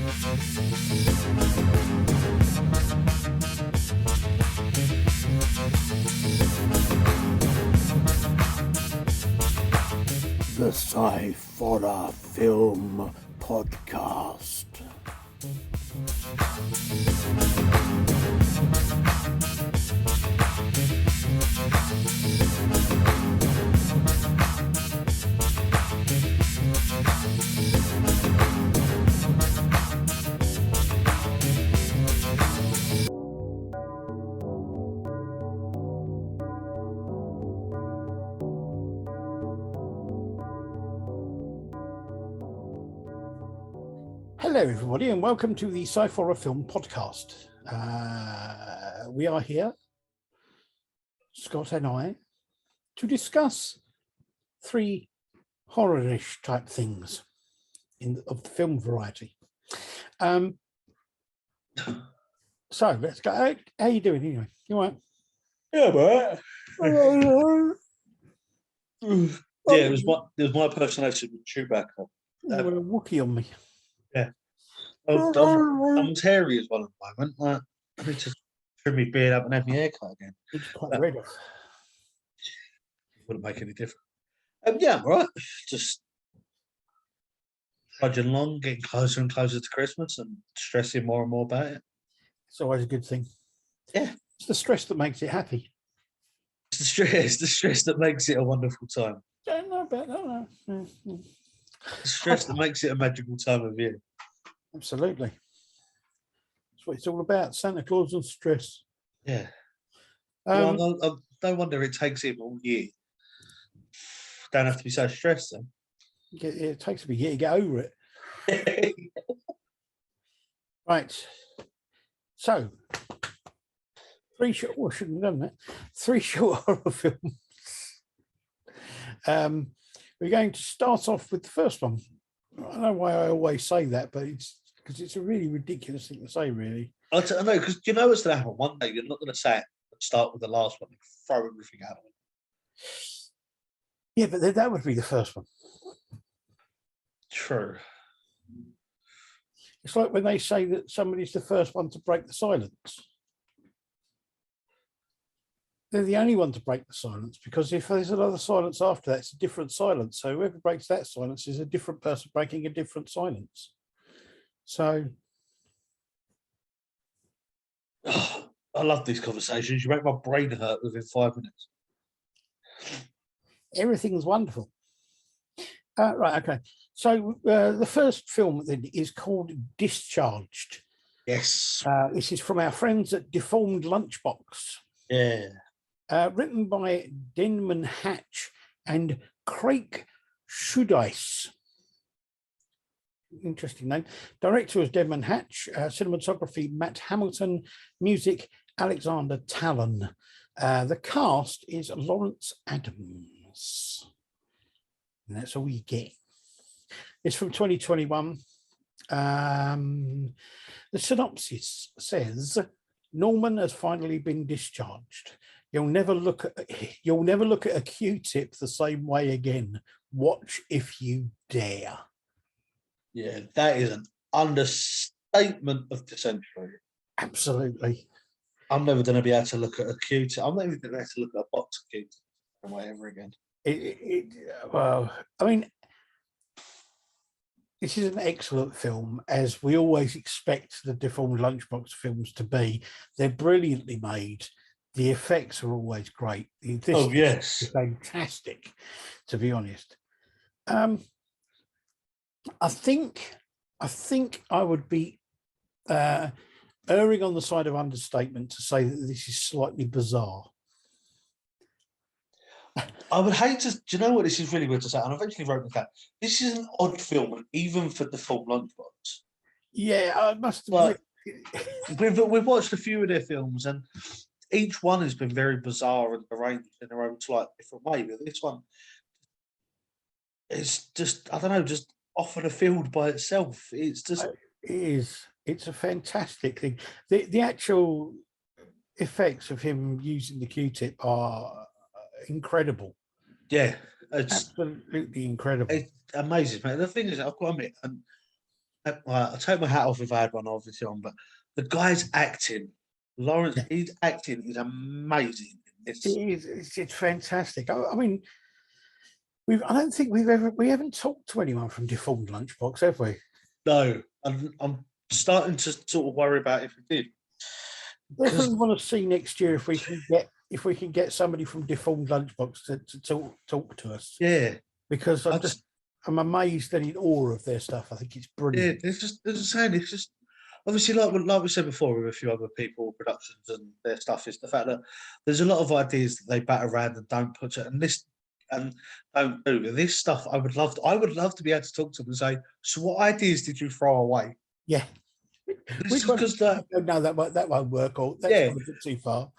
The Sciforror Film Podcast. Hello, everybody, and welcome to the Sciforror Film Podcast. We are here, Scott and I, to discuss three horror-ish type things of the film variety. So let's go. How are you doing anyway? You all right? Yeah, right. Yeah, it was my personality with Chewbacca. You got a Wookiee on me. Yeah. I'm as hairy as well at the moment. Like, I need to trim my beard up and have my hair cut again. It's quite red. Wouldn't make any difference. Yeah, I'm right. Just trudging along, getting closer and closer to Christmas and stressing more and more about it. It's always a good thing. Yeah. It's the stress that makes it happy. It's the stress that makes it a wonderful time. Don't know about that. No. The stress that makes it a magical time of year. Absolutely. That's what it's all about. Santa Claus and stress. Yeah. Well, I no wonder it takes him all year. Don't have to be so stressed then. It takes a year to get over it. Right. So, three short. Well, I shouldn't have done that. 3 short horror films. We're going to start off with the first one. I don't know why I always say that, but it's because it's a really ridiculous thing to say, really. I know, because you know what's going to happen one day. You're not going to say it and start with the last one and throw everything out of it. Yeah, but that would be the first one. True. It's like when they say that somebody's the first one to break the silence. They're the only one to break the silence, because if there's another silence after that, it's a different silence. So whoever breaks that silence is a different person breaking a different silence. So I love these conversations. You make my brain hurt within 5 minutes. everything's wonderful. Right, okay. So the first film then is called Discharged. Yes. This is from our friends at Deformed Lunchbox. Yeah. Written by Denman Hatch and Craig Schudice. Interesting name. Director was Denman Hatch. Cinematography, Matt Hamilton. Music, Alexander Talon. The cast is Lawrence Adams. And that's all you get. It's from 2021. The synopsis says, Norman has finally been discharged. You'll never look at a Q-tip the same way again. Watch if you dare. Yeah, that is an understatement of the century. Absolutely. I'm never going to be able to look at a Q-tip. I'm never going to be able to look at a box of Q-tips ever again. Well, I mean, this is an excellent film, as we always expect the Deformed Lunchbox films to be. They're brilliantly made. The effects are always great. This is fantastic, to be honest. I think I would be erring on the side of understatement to say that this is slightly bizarre. I would hate to. Do you know what? This is really weird to say, and I've actually wrote it down. This is an odd film, even for the full lunchbox. Yeah, I must admit. We've watched a few of their films, and each one has been very bizarre and arranged in their own slight different way. But this one is just, I don't know, just off in a field by itself. It's just. It is. It's a fantastic thing. The actual effects of him using the Q-tip are incredible. Yeah, it's absolutely incredible. It's amazing, man. The thing is, I've got to admit, and I take my hat off if I had one obviously on, but the guy's acting, Lawrence, Yeah. his acting is amazing. It's fantastic. I mean, I don't think we haven't talked to anyone from Deformed Lunchbox, have we? No, I'm starting to sort of worry about if we did. Definitely Because want to see next year if we can get somebody from Deformed Lunchbox to talk to us, yeah, because I just I'm amazed and in awe of their stuff. I think it's yeah, brilliant. it's just as I saying, it's just obviously like we said before with a few other people, productions and their stuff is the fact that there's a lot of ideas that they bat around and don't put it, and this and don't do this stuff. I would love to be able to talk to them and say, so what ideas did you throw away? Yeah, This which is one? because that No, that won't work. Or that's yeah, gone a bit too far.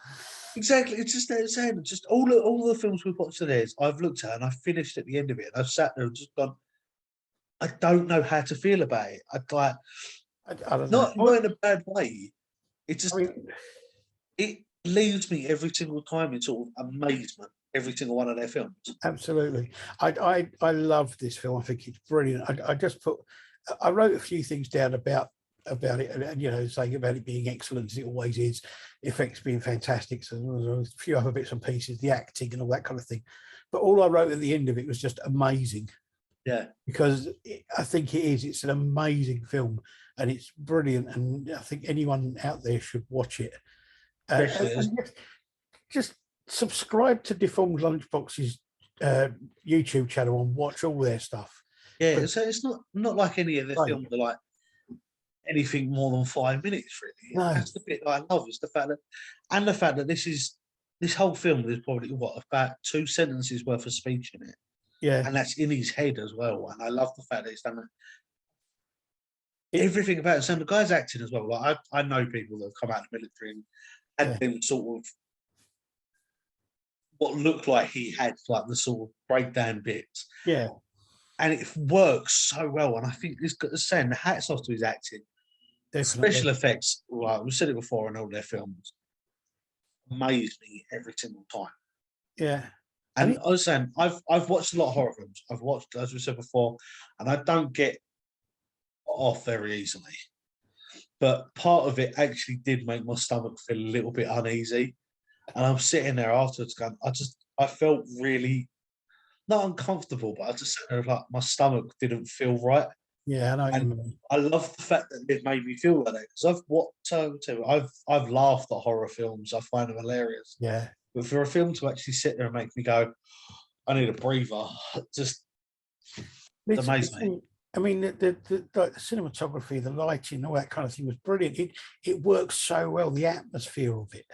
exactly. It's just that saying just all the films we've watched today is I've looked at and I finished at the end of it and I've sat there and just gone, I don't know how to feel about it. I'd like I don't know. not in a bad way. It I just mean, it leaves me every single time in sort of amazement. Every single one of their films. absolutely. I love this film. I think it's brilliant. I wrote a few things down about it, and you know, saying about it being excellent as it always is, effects being fantastic. So there was a few other bits and pieces, the acting and all that kind of thing. But all I wrote at the end of it was just amazing, Yeah, because I think it is. It's an amazing film, and it's brilliant. And I think anyone out there should watch it. especially as And just subscribe to Deformed Lunchbox's uh, YouTube channel and watch all their stuff. yeah. 'Cause- So it's not like any of their Right. films are like anything more than 5 minutes. Really, No, that's the bit that I love is the fact that, and the fact that this whole film is probably what about 2 sentences worth of speech in it, yeah, and that's in his head as well. And I love the fact that it's done it, everything about it. So the guy's acting as well. Like I know people that have come out of the military and yeah, had them sort of what looked like he had like the sort of breakdown bits. yeah, And it works so well. And I think this got the saying the hats off to his acting. Special definitely, effects, right? We've said it before in all their films, amaze me every single time. yeah, and And I was saying, I've watched a lot of horror films. I've watched, as we said before, and I don't get off very easily. But part of it actually did make my stomach feel a little bit uneasy. And I'm sitting there afterwards going, I felt really not uncomfortable, but I just sat there like my stomach didn't feel right. yeah, I know what you And mean. I love the fact that it made me feel like that because I've laughed at horror films. I find them hilarious. Yeah, But for a film to actually sit there and make me go, I need a breather, just amazed me. I mean, like the cinematography, the lighting, all that kind of thing was brilliant. It works so well. The atmosphere of it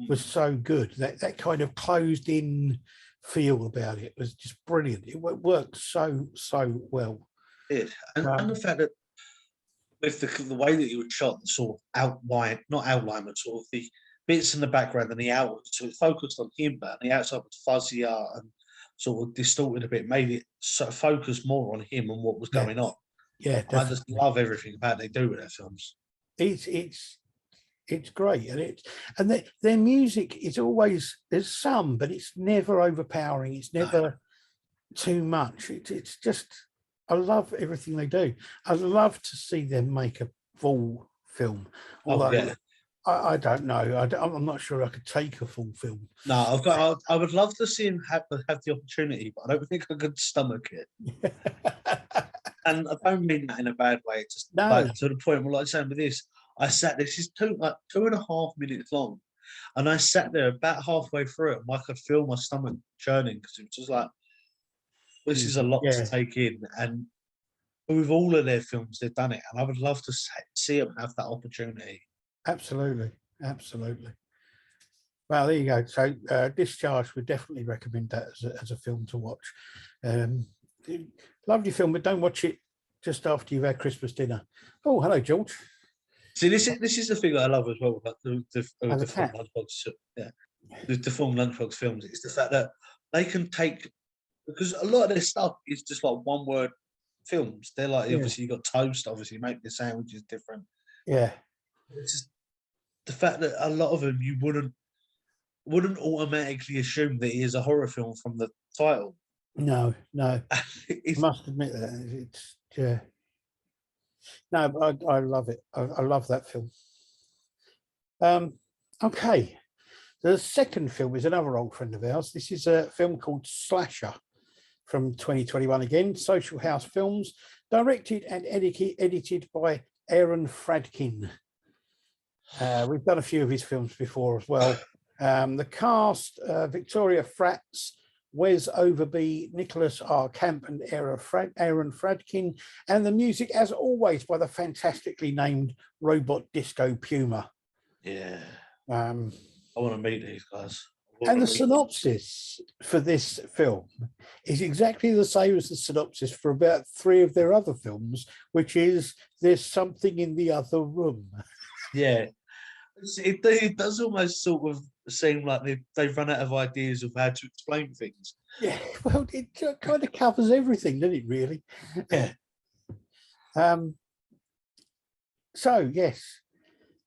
was so good. That kind of closed in feel about it was just brilliant. It worked so well. It and the fact that with the way that you were shot, the sort of outline, not outline, but sort of the bits in the background and the outward, so it focused on him, but the outside was fuzzier and sort of distorted a bit, made it sort of focus more on him and what was Yeah, going on. yeah, And I just definitely. love everything about they do with their films. It's it's great, and their music is always, there's some, but it's never overpowering. It's No. never too much. It's just, I love everything they do. I'd love to see them make a full film, Oh although yeah. I don't know. I'm not sure I could take a full film. No, I would love to see him have the opportunity, but I don't think I could stomach it. And I don't mean that in a bad way. It's just No, like to the point where, like saying with this, I sat. This is 2.5 minutes long, and I sat there about halfway through it, and I could feel my stomach churning because it was just like this is a lot to yeah, take in. And with all of their films, they've done it, and I would love to see them have that opportunity. absolutely, absolutely. Well, there you go. So, Discharged would definitely recommend that as a film to watch. Um, Lovely film, but don't watch it just after you've had Christmas dinner. Oh, hello, George. See, this is the thing that I love as well about And the the film cat. lunchbox. Yeah, the film lunchbox films. It's the fact that they can take because a lot of their stuff is just like one word films. They're like Yeah, obviously you got toast, obviously make the sandwiches different. yeah. It's just the fact that a lot of them you wouldn't automatically assume that it is a horror film from the title. No, no. I It's must admit that it's yeah. No, I love it. I love that film. Okay. The second film is another old friend of ours. This is a film called Slasher from 2021 again, Social House Films, directed and edited by Aaron Fradkin. We've done a few of his films before as well. The cast, Victoria Fratz, Wes Overby, Nicholas R. Camp and Aaron Fradkin, and the music, as always, by the fantastically named Robot Disco Puma. Yeah. I want to meet these guys. And the synopsis for this film is exactly the same as the synopsis for about 3 of their other films, which is there's something in the other room. Yeah. It does almost sort of seem like they've run out of ideas of how to explain things. Yeah, well, it kind of covers everything, doesn't it, really? Yeah. So, yes,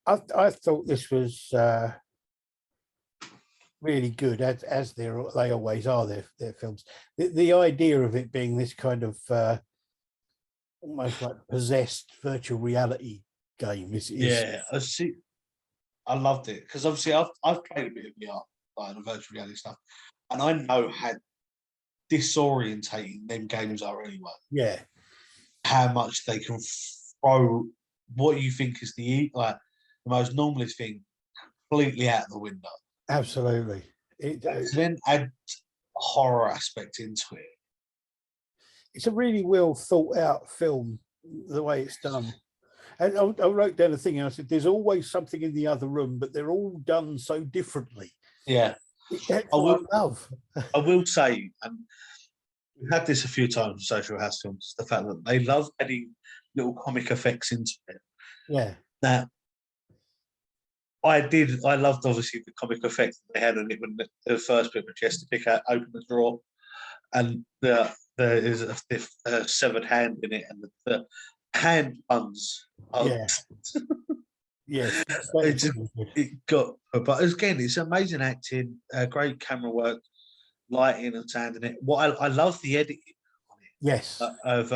I thought this was really good, as they always are, their films. The idea of it being this kind of almost like possessed virtual reality game is yeah. I loved it because obviously I've played a bit of VR, like the virtual reality stuff, and I know how disorientating them games are anyway. Yeah, how much they can throw what you think is the most normalist thing completely out of the window. Absolutely. Then add a horror aspect into it. It's a really well thought out film, the way it's done. And I wrote down a thing and I said, there's always something in the other room, but they're all done so differently. Yeah. That's what I love. I will say, and we've had this a few times in Social House films, the fact that they love adding little comic effects into it. Yeah. Now, I loved obviously the comic effect they had on it when the first bit was just to pick out, open the drawer, and there is a severed hand in it, and the hand puns. Yeah. Yes. But again, it's amazing acting, great camera work, lighting and sound in it. What I love the editing on it. Yes. Of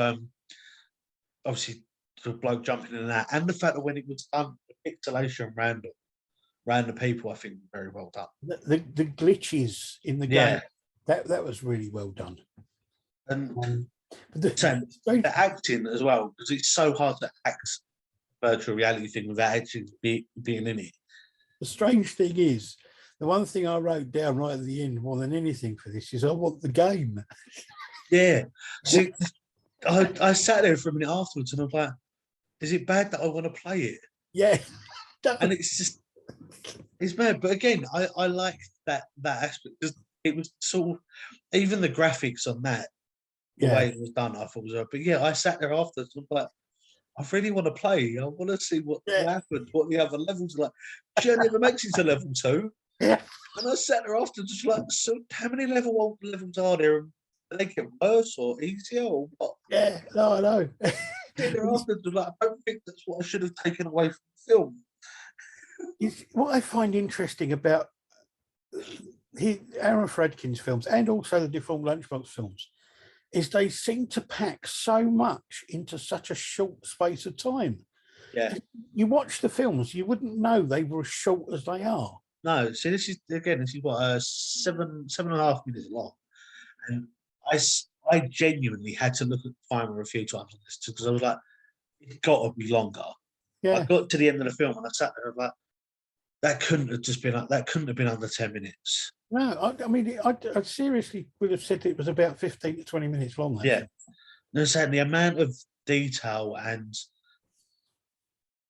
obviously the bloke jumping in and out, and the fact that when it was done, the pixelation random people, I think very well done. The glitches in the game, that was really well done. And the acting as well, because it's so hard to act virtual reality thing without actually being in it. The strange thing is, the one thing I wrote down right at the end more than anything for this is I want the game. Yeah. See, I sat there for a minute afterwards and I was like, is it bad that I want to play it? Yeah. And it's mad. But again, I like that aspect because it was sort of, even the graphics on that, the way it was done, I thought was. But yeah, I sat there afterwards and was like, I really want to play. I want to see what happened, what the other levels are like. Journey never makes it to level 2. Yeah. And I sat there after just like, so how many levels are there? Do they get worse or easier or what? Yeah, no, I know. After, like, I don't think that's what I should have taken away from the film. What I find interesting about Aaron Fradkin's films and also the Deformed Lunchbox films is they seem to pack so much into such a short space of time. Yeah. You watch the films, you wouldn't know they were as short as they are. No, so this is what 7.5 minutes long, and I genuinely had to look at the timer a few times on this because I was like, it's got to be longer. Yeah. I got to the end of the film and I sat there and I was like, that couldn't have been under 10 minutes. No, I mean, I seriously would have said it was about 15 to 20 minutes long. Yeah. No, saying the amount of detail and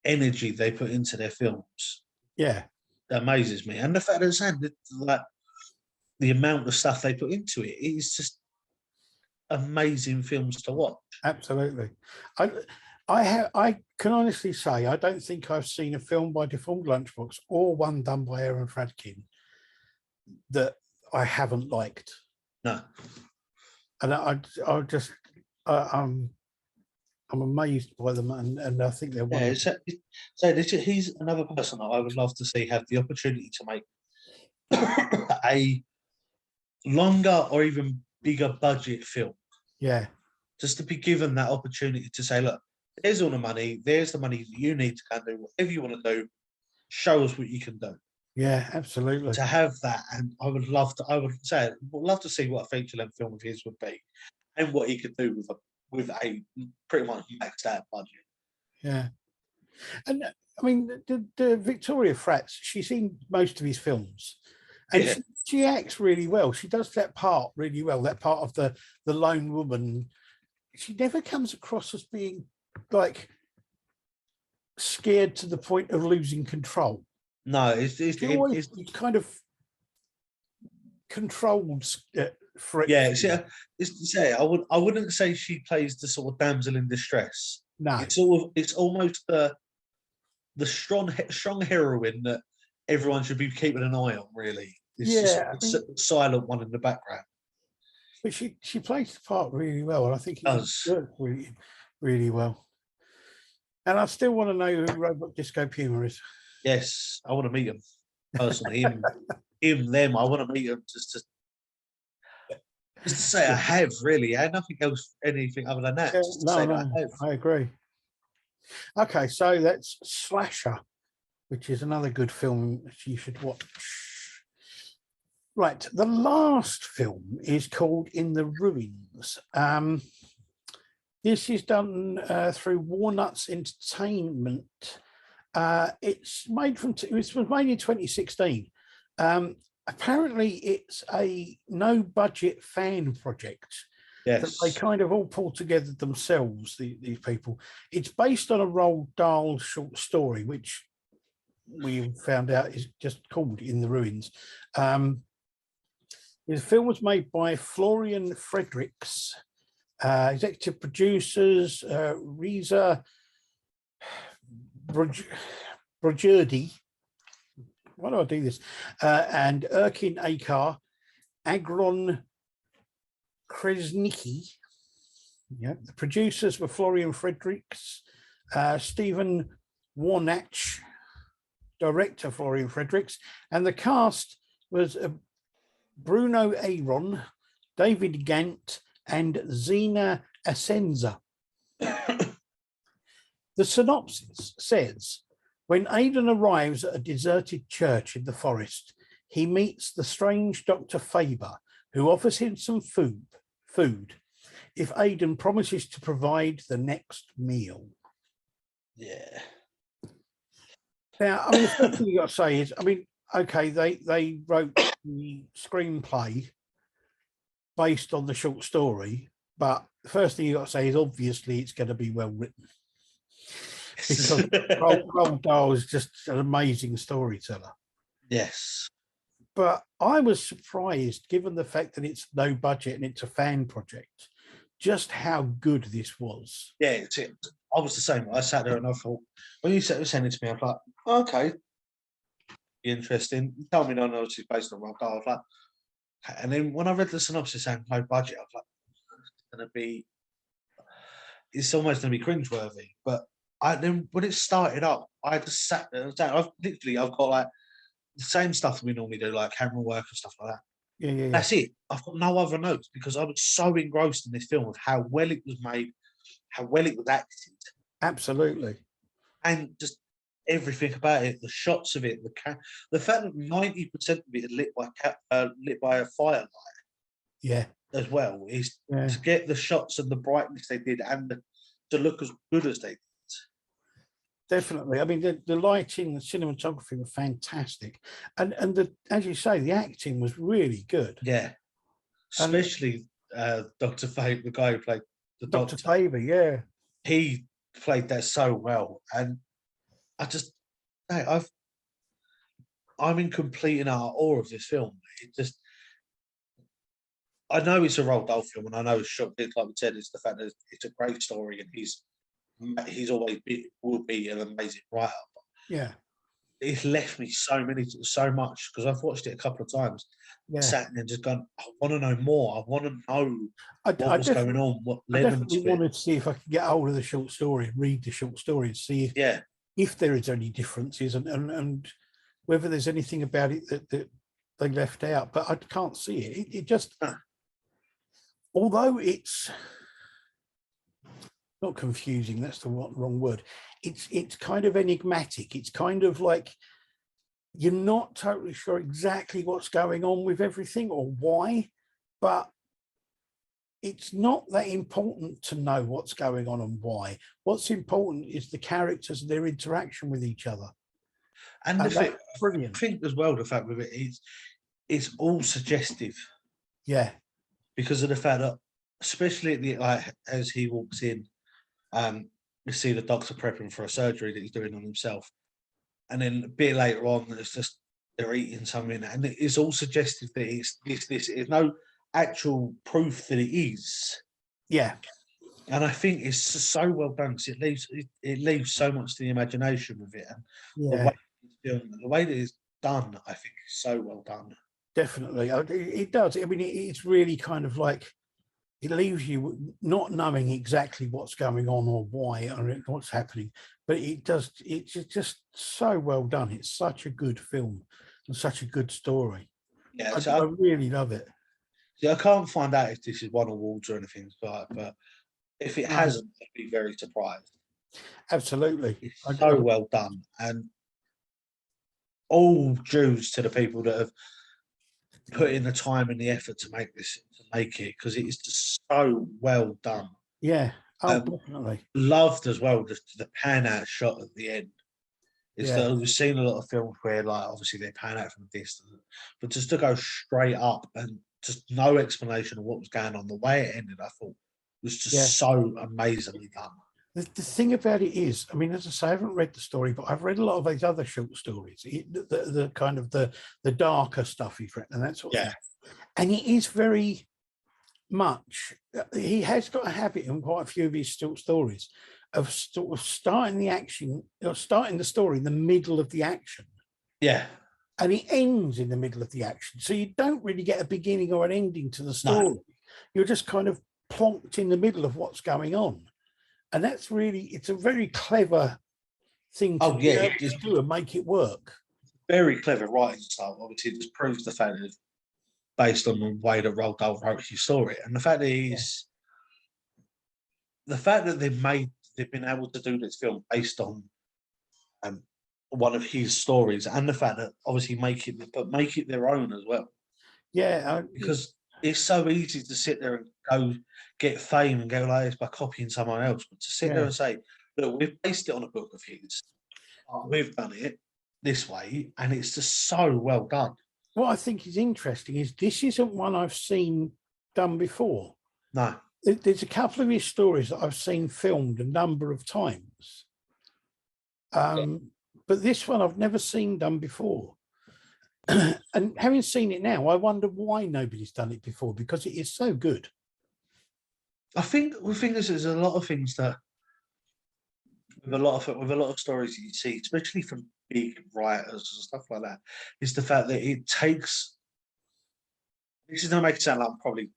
energy they put into their films. Yeah. Amazes me. And the fact that like the amount of stuff they put into it is just amazing films to watch. Absolutely. I can honestly say I don't think I've seen a film by Deformed Lunchbox or one done by Aaron Fradkin that I haven't liked. No. And I'm amazed by them, and I think they're wonderful. He's another person that I would love to see have the opportunity to make a longer or even bigger budget film. Yeah. Just to be given that opportunity to say, look, There's all the money. There's the money that you need to go and do whatever you want to do. Show us what you can do. Yeah, absolutely. To have that, and I would love to. I would love to see what a feature-length film of his would be, and what he could do with a pretty much maxed out budget. Yeah, and I mean, the Victoria Frats, she's in most of his films, and Yeah. she acts really well. She does that part really well. That part of the lone woman. She never comes across as being like scared to the point of losing control. No, it's always kind of controlled for it. Yeah, I wouldn't say she plays the sort of damsel in distress. No, it's almost the strong heroine that everyone should be keeping an eye on. Really, it's a silent one in the background. But she plays the part really well, and I think it does work really, really well. And I still want to know who Robot Disco Puma is. Yes, I want to meet him personally. them. I want to meet him just to say I have really. I nothing else, anything other than that. Yeah, I agree. Okay, so that's Slasher, which is another good film that you should watch. Right, the last film is called In the Ruins. This is done through Walnuts Entertainment. It was made in 2016. Apparently, it's a no-budget fan project. Yes. That they kind of all pull together themselves, these people. It's based on a Roald Dahl short story, which we found out is just called In the Ruins. The film was made by Florian Fredericks, executive producers, Reza Brojerdi. Why do I do this? And Erkin Akar, Agron Kresnicki. Yeah, the producers were Florian Fredericks, Stephen Warnach, director Florian Fredericks, and the cast was Bruno Aaron, David Gant, and Zena Asenza. The synopsis says, when Aidan arrives at a deserted church in the forest, he meets the strange Dr. Faber, who offers him some food if Aidan promises to provide the next meal. Yeah. Now, I mean, the first thing you got to say is, I mean, okay, they wrote the screenplay based on the short story, but the first thing you got to say is obviously it's going to be well written. Because Roald Dahl is just an amazing storyteller. Yes. But I was surprised, given the fact that it's no budget and it's a fan project, just how good this was. Yeah, I was the same. I sat there and I thought, when you sent it to me, I was like, oh, okay, interesting. You told me no, it's based on Roald Dahl. I was like, and then when I read the synopsis saying no budget, I was like, it's almost going to be cringeworthy. But then when it started up, I just sat there. I've got like the same stuff we normally do, like camera work and stuff like that. Yeah. That's it. I've got no other notes because I was so engrossed in this film of how well it was made, how well it was acted. Absolutely. And just everything about it, the shots of it, the fact that 90% of it is lit by a firelight. Yeah. As well, is to get the shots and the brightness they did and to look as good as they did. Definitely. I mean, the lighting, the cinematography were fantastic. And as you say, the acting was really good. Yeah. Especially Dr. Faber, the guy who played the Dr. Faber, yeah. He played that so well. And I'm in complete and utter awe of this film. I know it's a Roald Dahl film, and I know it's shot, like we said, it's the fact that it's a great story, and he's always will be an amazing writer. Yeah, it's left me so much because I've watched it a couple of times. Yeah. Sat and just gone, I want to know more. I want to know what's going on. What led them to it. I wanted to see if I could get hold of the short story, read the short story, and see if there is any differences and whether there's anything about it that they left out. But I can't see it. It just. Although it's not confusing, that's the wrong word. It's kind of enigmatic. It's kind of like you're not totally sure exactly what's going on with everything or why, but it's not that important to know what's going on and why. What's important is the characters and their interaction with each other. And And that's brilliant. I think as well, the fact with it is it's all suggestive Yeah, because of the fact that, especially at the, like as he walks in, you see the doctor prepping for a surgery that he's doing on himself, and then a bit later on, it's just they're eating something, and it's all suggestive that it's this. There's no actual proof that it is. yeah, And I think it's just so well done because it leaves so much to the imagination with it, and yeah. the way that it's done, I think, is so well done. Definitely. It does. I mean, it's really kind of like it leaves you not knowing exactly what's going on or why or what's happening, but it does. It's just so well done. It's such a good film and such a good story. Yeah, I really love it. I can't find out if this has won awards or anything, but if it No, hasn't, I'd be very surprised. absolutely. It's so well done, and all dues to the people that have put in the time and the effort to make it, because it is just so well done. Yeah. Oh, Um, definitely. Loved as well the pan out shot at the end. It's Yeah. that we've seen a lot of films where, like, obviously they pan out from a distance, but just to go straight up and just no explanation of what was going on, the way it ended, I thought was just Yeah. so amazingly done. The thing about it is, I mean, as I say, I haven't read the story, but I've read a lot of these other short stories, the kind of the darker stuff he's written and that sort of thing. And it is very much, he has got a habit in quite a few of his short stories of sort of starting the action, or starting the story in the middle of the action. Yeah. And it ends in the middle of the action. So you don't really get a beginning or an ending to the story. No. You're just kind of plonked in the middle of what's going on. And that's really, it's a very clever thing to do and make it work. Very clever writing style. Obviously, it just proves the fact that it's based on the way that Roald Dahl wrote his story. And the fact that the fact that they've been able to do this film based on one of his stories, and the fact that obviously make it their own as well. Yeah. Because it's so easy to sit there and go get fame and go like this by copying someone else, but to sit there and say, look, we've based it on a book of his, we've done it this way, and it's just so well done. What I think is interesting is this isn't one I've seen done before. No. There's a couple of his stories that I've seen filmed a number of times. But this one I've never seen done before. And having seen it now, I wonder why nobody's done it before, because it is so good. I think there's a lot of things that with a lot of stories that you see, especially from big writers and stuff like that, is the fact that it takes. This is going to make it sound like I'm probably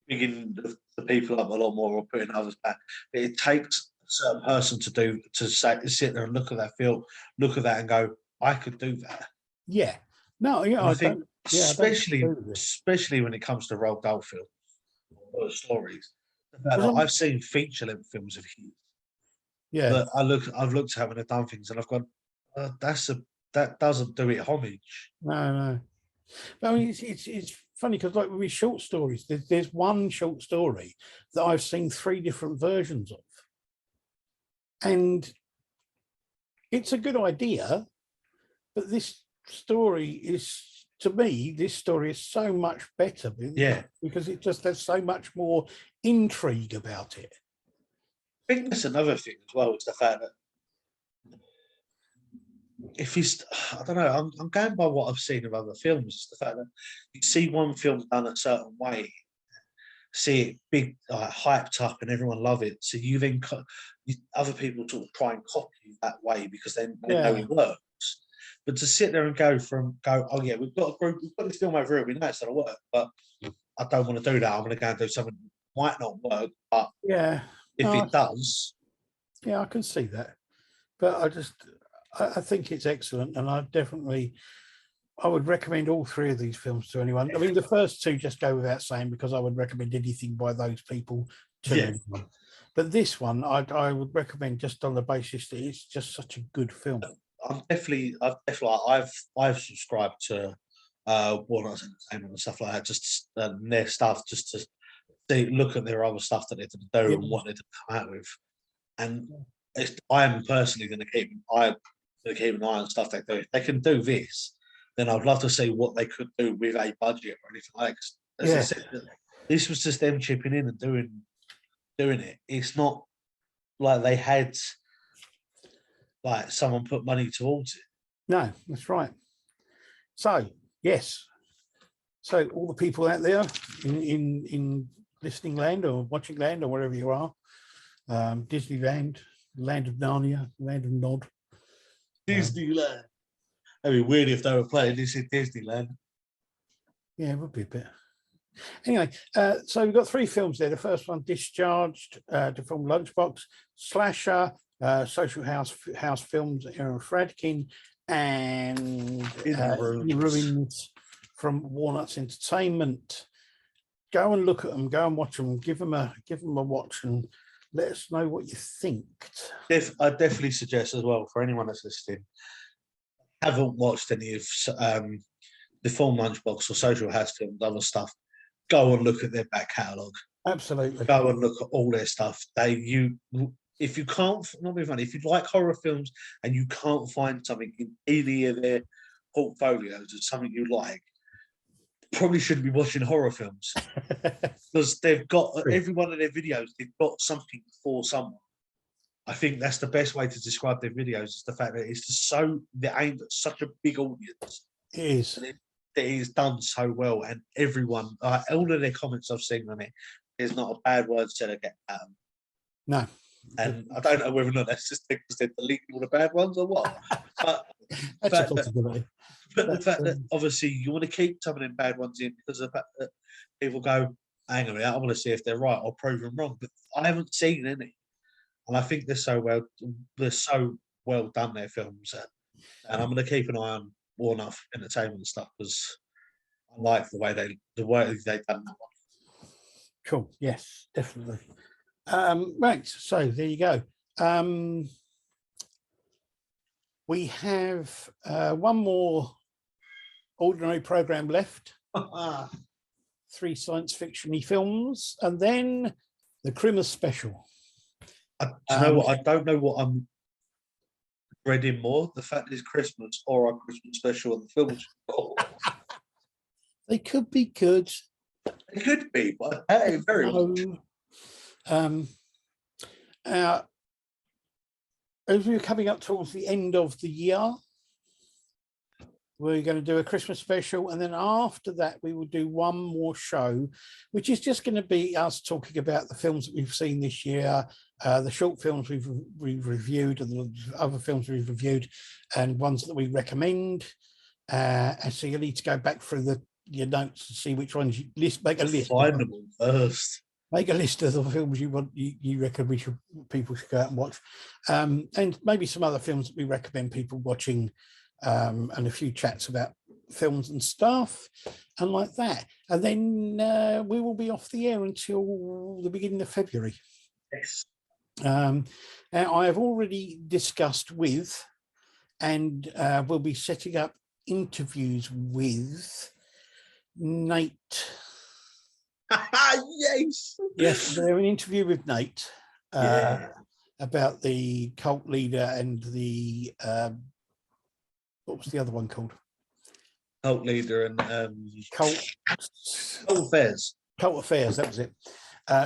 bigging the people up a lot more or putting others back. But it takes a certain person to sit there and look at that and go, I could do that. Yeah. No, yeah, I think especially when it comes to Roald Dahl films or stories. I've seen feature-length films of his. Yeah. But I've looked at having done things and I've gone, that doesn't do it homage. No. But I mean, it's funny because like with short stories, there's one short story that I've seen 3 different versions of. And it's a good idea, but this story is, to me, this story is so much better. Yeah. Because it just has so much more intrigue about it. I think that's another thing as well, is the fact that if he's, I don't know, I'm going by what I've seen of other films, it's the fact that you see one film done a certain way, see it big, hyped up, and everyone love it. So you then other people sort of try and copy that way because they know it works. But to sit there and go, oh yeah, we've got this film over here, we know it's going to work, but I don't want to do that. I'm going to go and do something that might not work, but if it does, I can see that. But I think it's excellent, and I would recommend all 3 of these films to anyone. I mean, the first 2 just go without saying, because I would recommend anything by those people to anyone. But this one, I would recommend just on the basis that it's just such a good film. I've subscribed to Warner's Entertainment and stuff like that, just their stuff, just to look at their other stuff that they're to do and what they're to come out with. And I'm personally going to keep an eye on stuff they do. If they can do this, then I'd love to see what they could do with a budget or anything like that. As I said, this was just them chipping in and doing it. It's not like they had like someone put money towards it. No, that's right. So yes, so all the people out there in listening land or watching land or wherever you are, Disneyland, Land of Narnia, Land of Nod, Disneyland. That'd be weird if they were playing this in Disneyland. Yeah, it would be a bit. Anyway, so we've got 3 films there. The first one, Discharged, the film Lunchbox, Slasher, Social House Films, Aaron Fradkin, and In the Ruins from Walnuts Entertainment. Go and look at them. Go and watch them. Give them a watch and let us know what you think. I definitely suggest as well for anyone that's listening, haven't watched any of the film Lunchbox or Social House Films, other stuff, go and look at their back catalogue. Absolutely. Go and look at all their stuff. If you can't, not being funny, if you like horror films and you can't find something in any of their portfolios or something you like, probably shouldn't be watching horror films because they've got every one of their videos. They've got something for someone. I think that's the best way to describe their videos. Is the fact that it's just they're aimed at such a big audience. It is. And it is done so well, and everyone, all of their comments I've seen on it, there's not a bad word said against them. No. And I don't know whether or not that's just because they're deleting all the bad ones or what. But that's a possibility. But the fact that obviously you want to keep some of them bad ones in because of the fact that people go, hang on a minute, I want to see if they're right or prove them wrong. But I haven't seen any. And I think they're so well done, their films. And I'm going to keep an eye on Warner Entertainment stuff because I like the way they've done that one. Cool. Yes, definitely. Right. So there you go. We have one more ordinary program left. 3 science fiction-y films, and then the Christmas special. Do you know what? I don't know what I'm dreading more: the fact it's Christmas or our Christmas special and the films. They could be good. It could be, but hey, very much. As we're coming up towards the end of the year, we're going to do a Christmas special, and then after that we will do one more show, which is just going to be us talking about the films that we've seen this year, the short films we've reviewed, and the other films we've reviewed, and ones that we recommend. And so you need to go back through your notes and see which ones make a list. Find them first. Make a list of the films you reckon people should go out and watch, and maybe some other films that we recommend people watching, and a few chats about films and stuff, and like that. And then we will be off the air until the beginning of February. Yes. Now I have already discussed with, and we'll be setting up interviews with Nate. Yes, they're an interview with Nate about the cult leader and the what was the other one called? Cult leader and Cult Affairs. Cult Affairs, that was it.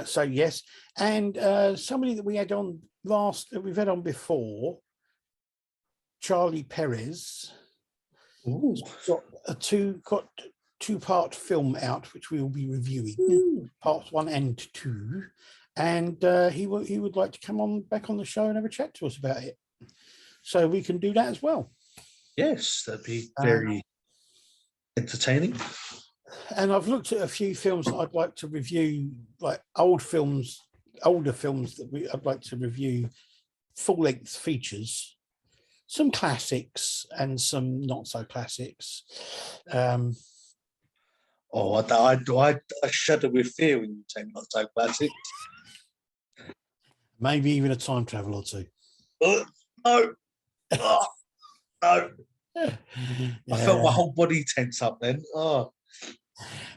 So yes, and somebody that we've had on before, Charlie Perez. Ooh. Got 2-part film out, which we will be reviewing, parts 1 and 2, and he would like to come back on the show and have a chat to us about it, so we can do that as well. Yes, that'd be very entertaining. And I've looked at a few films that I'd like to review, like older films that I'd like to review, full-length features, some classics and some not so classics. I shudder with fear when you say not so classic. Maybe even a time travel or two. No, oh, no. I felt my whole body tense up then. Oh.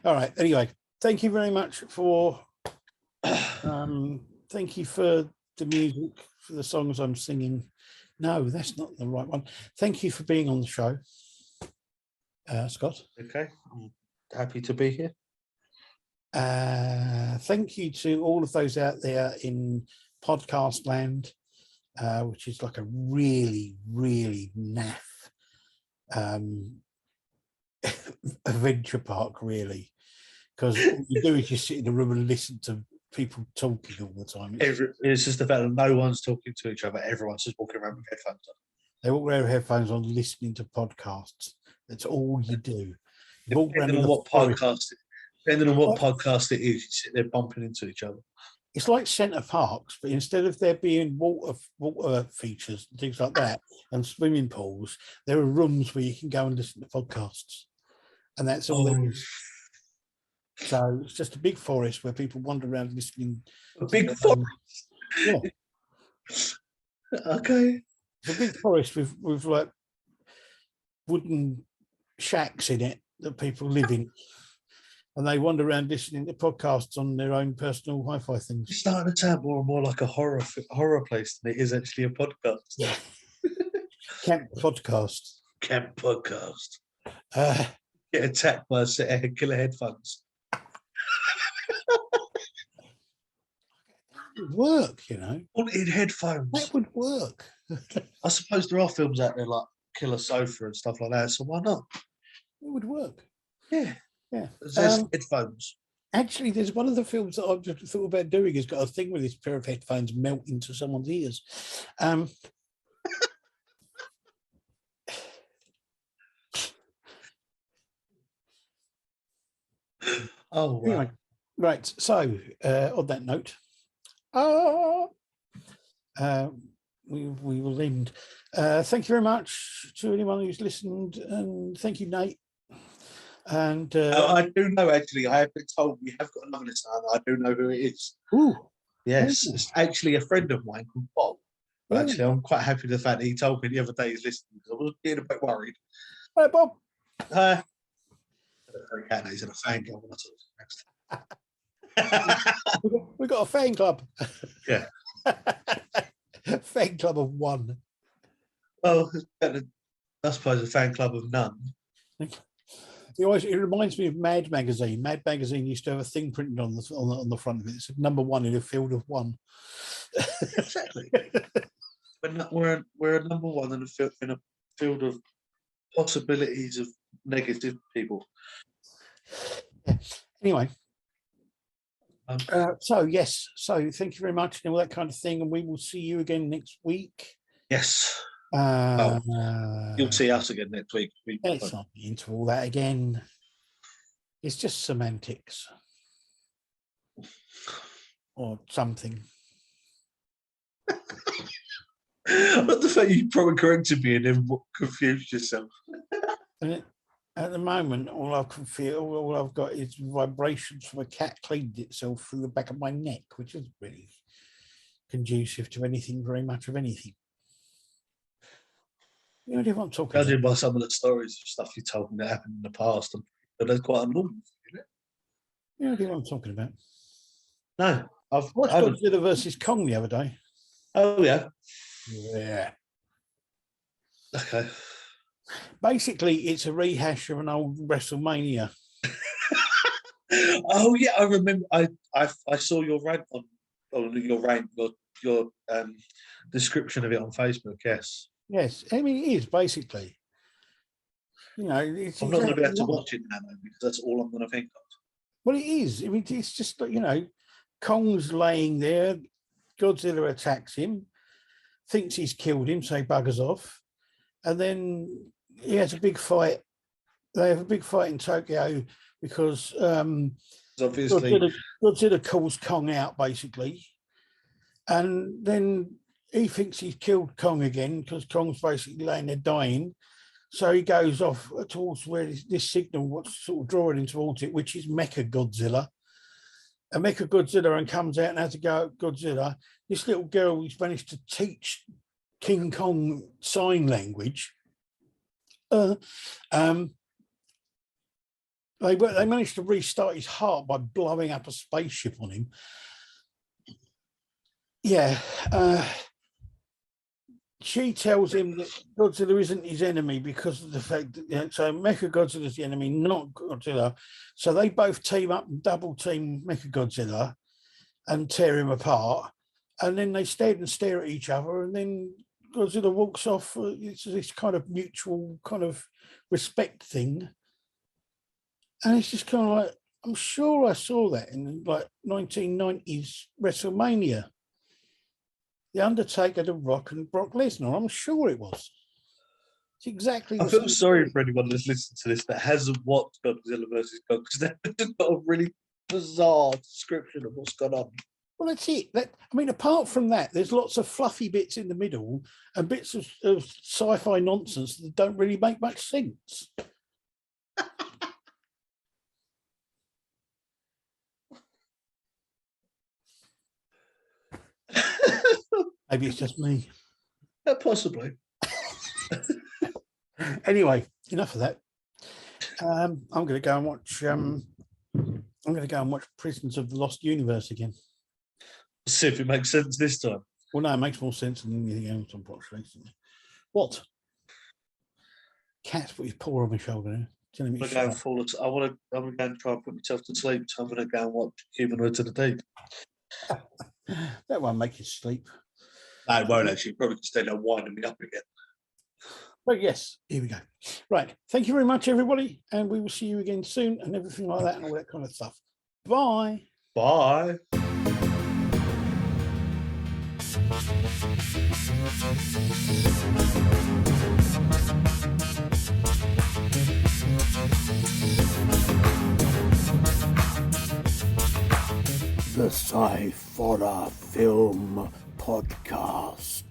All right. Anyway, thank you very much for. Thank you for the music, for the songs I'm singing. No, that's not the right one. Thank you for being on the show, Scott. Okay, I'm happy to be here. Thank you to all of those out there in podcast land, which is like a really, really naff adventure park, really, because all you do is you sit in a room and listen to people talking all the time. It's just the fact that no one's talking to each other. Everyone's just walking around with headphones on. They walk around with headphones on, listening to podcasts. That's all you do. Depending on what podcast it is, you sit there bumping into each other. It's like centre parks, but instead of there being water features and things like that, and swimming pools, there are rooms where you can go and listen to podcasts, and that's all there is. So it's just a big forest where people wander around listening. A big forest. Yeah. Okay. It's a big forest with like wooden shacks in it that people live in. And they wander around listening to podcasts on their own personal Wi-Fi things. It's starting to sound more and more like a horror place than it is actually a podcast. Yeah. Camp podcast. Camp podcast. Get attacked by a set of killer headphones. That would work, you know. Haunted headphones. That would work. I suppose there are films out there like Killer Sofa and stuff like that, so why not? It would work. Yeah. Yeah. There's headphones. Actually, there's one of the films that I've just thought about doing has got a thing where this pair of headphones melt into someone's ears. Oh, wow. Anyway, right. So, on that note, we will end. Thank you very much to anyone who's listened, and thank you, Nate. And I do know, actually, I have been told we have got another listener. I do know who it is. Ooh, yes, it's actually a friend of mine called Bob. But actually, I'm quite happy with the fact that he told me the other day he's listening because I was getting a bit worried. Hi, Bob. He's in a fan club. We've got a fan club. Yeah. Fan club of one. Well, I suppose a fan club of none. It reminds me of Mad Magazine. Mad Magazine used to have a thing printed on the front of it. It's number one in a field of one. Exactly. We're a number one in a field of possibilities of negative people. Yeah. Anyway. So thank you very much and all that kind of thing, and we will see you again next week. Yes. You'll see us again next week. Let's not get into all that again. It's just semantics or something. But the fact you probably corrected me and then confused yourself. And at the moment, all I've got is vibrations from a cat cleaned itself through the back of my neck, which isn't really conducive to anything, very much of anything. You know what I'm talking Judging about? by some of the stories of stuff you told me that happened in the past, but that's quite normal, isn't it? You know what I'm talking about? No, I've watched Godzilla versus Kong the other day. Oh yeah. Yeah. Okay. Basically, it's a rehash of an old WrestleMania. Oh yeah, I remember. I saw your rant your description of it on Facebook. Yes. Yes, I mean it is basically. You know, it's I'm not going to be able to watch it now though, because that's all I'm going to think of. Well, it is. I mean, it's just Kong's laying there. Godzilla attacks him, thinks he's killed him, so he buggers off, and then he has a big fight. They have a big fight in Tokyo because obviously Godzilla calls Kong out basically, and then he thinks he's killed Kong again because Kong's basically laying there dying. So he goes off towards where this signal, what's sort of drawing him towards it, which is Mecha Godzilla. And Mecha Godzilla and comes out and has to go at Godzilla. this little girl who's managed to teach King Kong sign language. They managed to restart his heart by blowing up a spaceship on him. Yeah. She tells him that Godzilla isn't his enemy because of the fact that, so Mechagodzilla is the enemy, not Godzilla. So they both team up and double team Mechagodzilla and tear him apart. And then they stare at each other, and then Godzilla walks off. It's this kind of mutual kind of respect thing. And it's just kind of like, I'm sure I saw that in like 1990s WrestleMania. The Undertaker, The Rock, and Brock Lesnar. I'm sure it was. It's exactly. I feel sorry for anyone that's listened to this that hasn't watched Godzilla versus Kong, because they've just got a really bizarre description of what's gone on. Well, that's it. I mean, apart from that, there's lots of fluffy bits in the middle and bits of sci-fi nonsense that don't really make much sense. Maybe it's just me. Possibly. Anyway, enough of that. I'm going to go and watch. I'm going to go and watch Prisoners of the Lost Universe again. See if it makes sense this time. Well, no, it makes more sense than anything else I've watched recently. What? Cat's put his paw on my shoulder now. I'm going to go and I'm going to go and try and put myself to sleep. So I'm going to go and watch Humanoid to the Deep. That won't make you sleep. No, it won't actually. Probably just end up winding me up again. But yes, here we go. Right. Thank you very much, everybody. And we will see you again soon and everything like that and all that kind of stuff. Bye. Bye. The Sciforror Film Podcast.